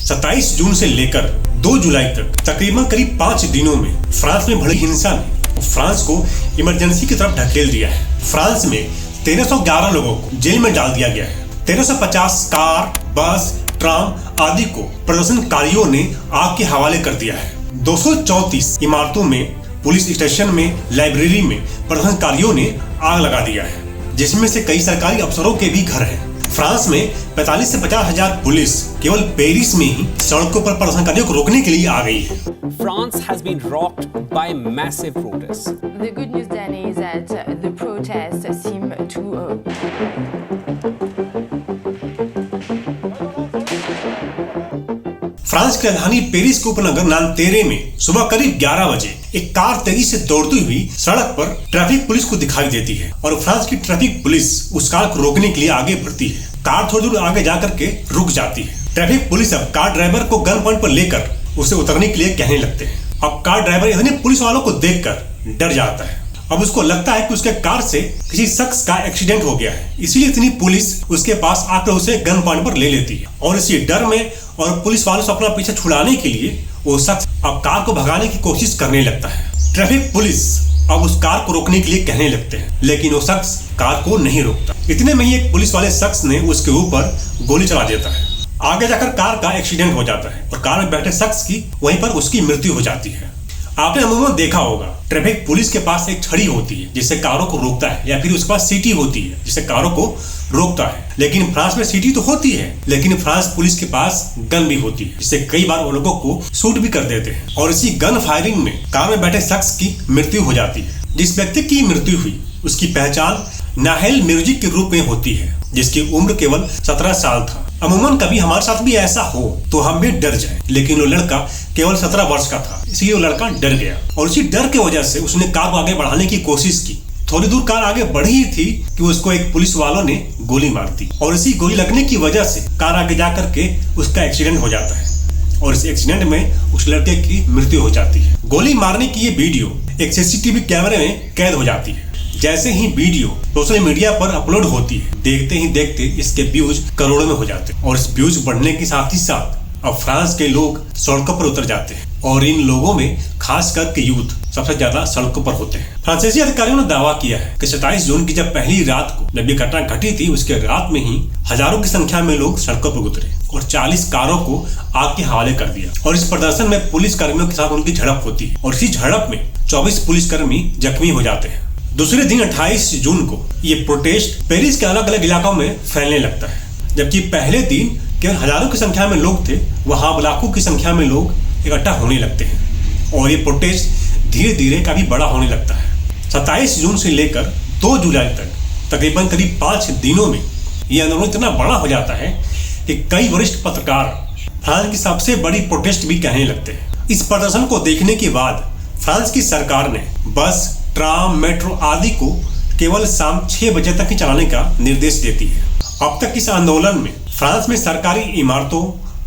27 जून से लेकर 2 जुलाई तक तकरीबन करीब 5 दिनों में फ्रांस में भड़ी हिंसा ने फ्रांस को इमरजेंसी की तरफ ढकेल दिया है। फ्रांस में 1311 लोगों को जेल में डाल दिया गया है। 1350 कार, बस, ट्राम आदि को प्रदर्शनकारियों ने आग के हवाले कर दिया है। 234 इमारतों में, पुलिस स्टेशन में, लाइब्रेरी में प्रदर्शनकारियों ने आग लगा दिया है, जिसमें से कई सरकारी अफसरों के भी घर हैं। फ्रांस में 45 से 50 हजार पुलिस केवल पेरिस में ही सड़कों पर प्रदर्शनकारियों को रोकने के लिए आ गई है। France has been rocked by massive protests. The good news then is that the protests seem to France की राजधानी पेरिस के उपनगर नानतेरे में सुबह करीब 11 बजे एक कार तेजी से दौड़ती हुई सड़क पर ट्रैफिक पुलिस को दिखाई देती है और फ्रांस की ट्रैफिक पुलिस उस कार को रोकने के लिए आगे बढ़ती है। कार थोड़ी दूर आगे जाकर के रुक जाती है। ट्रैफिक पुलिस अब कार ड्राइवर को गन पॉइंट पर लेकर उसे उतरने के लिए कहने लगते हैं। अब कार ड्राइवर इतने पुलिस वालों को देखकर डर जाता है। अब उसको लगता है कि उसके कार से किसी शख्स का एक्सीडेंट हो गया है, इसलिए इतनी पुलिस उसके पास आकर उसे गन पॉइंट पर ले लेती है और इसी डर में और पुलिस वालों से अपना पीछा छुड़ाने के लिए वो शख्स अब कार को भगाने की कोशिश करने लगता है। ट्रैफिक पुलिस अब उस कार को रोकने के लिए कहने लगते हैं, लेकिन वो शख्स कार को नहीं रोकता। इतने में ही एक पुलिस वाले शख्स ने उसके ऊपर गोली चला देता है। आगे जाकर कार का एक्सीडेंट हो जाता है और कार में बैठे शख्स की वहीं पर उसकी मृत्यु हो जाती है। आपने अमूमन देखा होगा ट्रैफिक पुलिस के पास एक छड़ी होती है जिससे कारों को रोकता है, या फिर उसके पास सीटी होती है जिससे कारों को रोकता है। लेकिन फ्रांस में सीटी तो होती है, लेकिन फ्रांस पुलिस के पास गन भी होती है जिससे कई बार वो लोगों को शूट भी कर देते हैं और इसी गन फायरिंग में कार में बैठे शख्स की मृत्यु हो जाती है। जिस व्यक्ति की मृत्यु हुई उसकी पहचान नाहेल म्यूजिक के रूप में होती है, जिसकी उम्र केवल 17 साल था। अमूमन कभी हमारे साथ भी ऐसा हो तो हम भी डर जाएं, लेकिन वो लड़का केवल 17 वर्ष का था, इसलिए वो लड़का डर गया और उसी डर की वजह से उसने कार को आगे बढ़ाने की कोशिश की। थोड़ी दूर कार आगे बढ़ी ही थी कि उसको एक पुलिस वालों ने गोली मार दी और इसी गोली लगने की वजह से कार आगे जाकर के उसका एक्सीडेंट हो जाता है और इस एक्सीडेंट में उस लड़के की मृत्यु हो जाती है। गोली मारने की ये वीडियो एक सीसीटीवी कैमरे में कैद हो जाती है। जैसे ही वीडियो सोशल मीडिया पर अपलोड होती है, देखते ही देखते इसके व्यूज करोड़ों में हो जाते हैं और इस व्यूज बढ़ने के साथ ही साथ अब फ्रांस के लोग सड़कों पर उतर जाते हैं और इन लोगों में खास करके यूथ सबसे ज्यादा सड़कों पर होते हैं। फ्रांसीसी अधिकारियों ने दावा किया है कि 27 जून की जब पहली रात को जब ये घटना घटी थी, उसके रात में ही हजारों की संख्या में लोग सड़कों पर उतरे और 40 कारों को आग के हवाले कर दिया और इस प्रदर्शन में पुलिस कर्मियों के साथ उनकी झड़प होती है और इसी झड़प में 24 पुलिसकर्मी जख्मी हो जाते हैं। दूसरे दिन 28 जून को ये प्रोटेस्ट पेरिस के अलग अलग इलाकों में फैलने लगता है। जबकि पहले दिन केवल हजारों की संख्या में लोग थे, वहां लाखों की संख्या में लोग इकट्ठा होने लगते हैं और ये प्रोटेस्ट धीरे धीरे काफी बड़ा होने लगता है। 27 जून से लेकर 2 जुलाई तक तकरीबन करीब 5 दिनों में ये आंदोलन इतना बड़ा हो जाता है कि कई वरिष्ठ पत्रकार फ्रांस की सबसे बड़ी प्रोटेस्ट भी कहने लगते हैं। इस प्रदर्शन को देखने के बाद फ्रांस की सरकार ने बस, ट्राम, मेट्रो आदि को केवल शाम 6 बजे तक ही चलाने का निर्देश देती है। अब तक इस आंदोलन में फ्रांस में सरकारी इमारतों,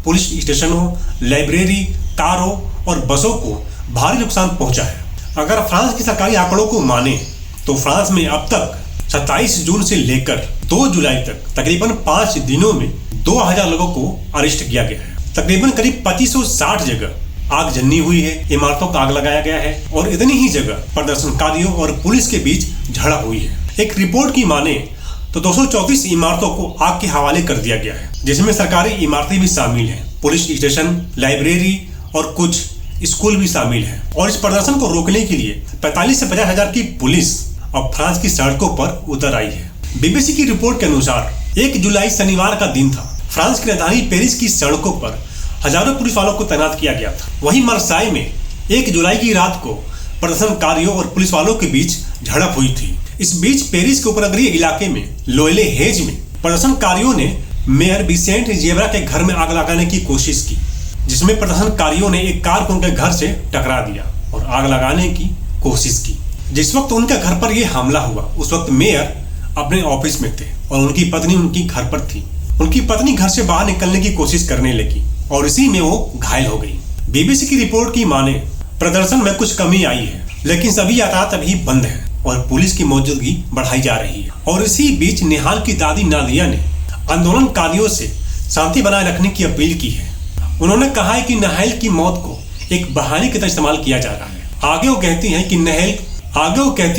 पुलिस स्टेशनों, लाइब्रेरी, कारों और बसों को भारी नुकसान पहुंचा है। अगर फ्रांस के सरकारी आंकड़ों को माने तो फ्रांस में अब तक 27 जून से लेकर 2 जुलाई तक तकरीबन 5 दिनों में 2000 लोगों को अरेस्ट किया गया है। तकरीबन करीब 2560 जगह आगजनी हुई है, इमारतों को आग लगाया गया है और इतनी ही जगह प्रदर्शनकारियों और पुलिस के बीच झड़प हुई है। एक रिपोर्ट की माने तो 234 इमारतों को आग के हवाले कर दिया गया है, जिसमें सरकारी इमारतें भी शामिल हैं, पुलिस स्टेशन, लाइब्रेरी और कुछ स्कूल भी शामिल हैं। और इस प्रदर्शन को रोकने के लिए 45 से 50 हजार की पुलिस अब फ्रांस की सड़कों पर उतर आई है। बीबीसी की रिपोर्ट के अनुसार 1 जुलाई शनिवार का दिन था। फ्रांस की राजधानी पेरिस की सड़कों पर हजारों पुलिस वालों को तैनात किया गया था। वहीं मार्साई में 1 जुलाई की रात को प्रदर्शनकारियों और पुलिस वालों के बीच झड़प हुई थी। इस बीच पेरिस के उपनगरीय इलाके में लोयले हेज में प्रदर्शनकारियों ने मेयर विसेंट जेबरा के घर में आग लगाने की कोशिश की, जिसमें प्रदर्शनकारियों ने एक कार को उनके घर से टकरा दिया और आग लगाने की कोशिश की। जिस वक्त उनके घर पर यह हमला हुआ उस वक्त मेयर अपने ऑफिस में थे और उनकी पत्नी उनकी घर पर थी। उनकी पत्नी घर से बाहर निकलने की कोशिश करने लगी और इसी में वो घायल हो गई। बीबीसी की रिपोर्ट की माने प्रदर्शन में कुछ कमी आई है, लेकिन सभी यातायात अभी बंद है और पुलिस की मौजूदगी बढ़ाई जा रही है। और इसी बीच निहाल की दादी नादिया ने आंदोलनकारियों से शांति बनाए रखने की अपील की है। उन्होंने कहा है कि नाहेल की मौत को एक बहाने की तरह इस्तेमाल किया जा रहा है। आगे वो कहती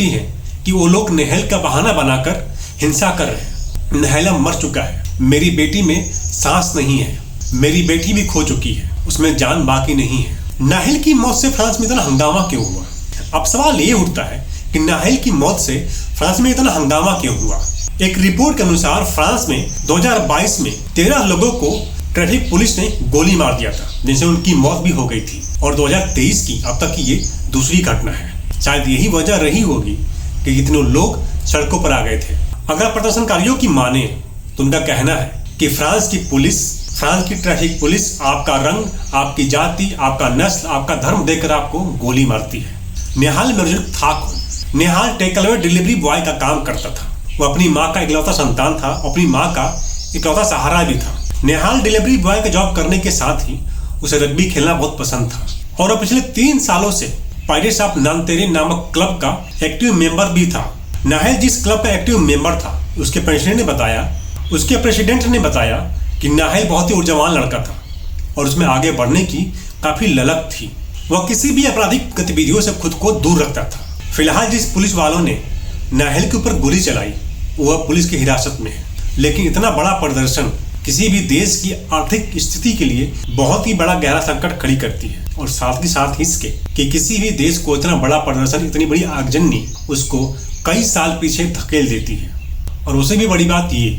हैं कि वो लोग नाहेल का बहाना बनाकर हिंसा कर रहे हैं। नाहेल मर चुका है, मेरी बेटी में सांस नहीं है, मेरी बेटी भी खो चुकी है, उसमें जान बाकी नहीं है। नाहेल की मौत से फ्रांस में इतना हंगामा क्यों हुआ? अब सवाल ये उठता है कि नाहेल की मौत से फ्रांस में इतना हंगामा क्यों हुआ? एक रिपोर्ट के अनुसार फ्रांस में 2022 में 13 लोगों को ट्रैफिक पुलिस ने गोली मार दिया था, जिनसे उनकी मौत भी हो गई थी। और 2023 की अब तक की ये दूसरी घटना है। शायद यही वजह रही होगी कि इतने लोग सड़कों पर आ गए थे। अगर प्रदर्शनकारियों की माने तो उनका कहना है कि फ्रांस की ट्रैफिक पुलिस आपका रंग, आपकी जाति, आपका नस्ल, आपका धर्म देकर आपको गोली मारती है। नेहाल मिर्जुक था कौन? नेहाल टेकअवे डिलीवरी बॉय का काम करता था। वो अपनी माँ का इकलौता संतान था, अपनी माँ का इकलौता सहारा भी था। नेहाल डिलीवरी बॉय का जॉब करने के साथ ही उसे रग्बी खेलना बहुत पसंद था और वो पिछले 3 सालों से पायरेट्स ऑफ नांतेरे नामक क्लब का एक्टिव मेंबर भी था। नाहेल जिस क्लब का एक्टिव मेंबर था, उसके प्रेसिडेंट ने बताया कि नाहेल बहुत ही ऊर्जावान लड़का था और उसमें आगे बढ़ने की काफी ललक थी। वह किसी भी आपराधिक गतिविधियों से खुद को दूर रखता था। फिलहाल जिस पुलिस वालों ने नाहेल के ऊपर गोली चलाई वह पुलिस की हिरासत में है, लेकिन इतना बड़ा प्रदर्शन किसी भी देश की आर्थिक स्थिति के लिए बहुत ही बड़ा गहरा संकट खड़ी करती है। और साथ ही साथ इसके कि किसी भी देश को इतना बड़ा प्रदर्शन, इतनी बड़ी आगजनी उसको कई साल पीछे धकेल देती है। और उससे भी बड़ी बात ये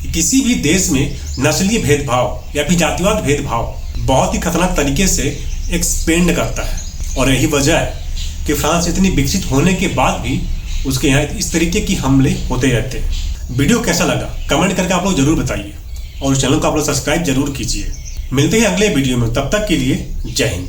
कि किसी भी देश में नस्लीय भेदभाव या फिर जातिवाद भेदभाव बहुत ही खतरनाक तरीके से एक्सपेंड करता है। और यही वजह है कि फ्रांस इतनी विकसित होने के बाद भी उसके यहाँ इस तरीके की हमले होते रहते हैं। वीडियो कैसा लगा कमेंट करके आप लोग जरूर बताइए और इस चैनल को आप लोग सब्सक्राइब जरूर कीजिए। मिलते हैं अगले वीडियो में, तब तक के लिए जय हिंद।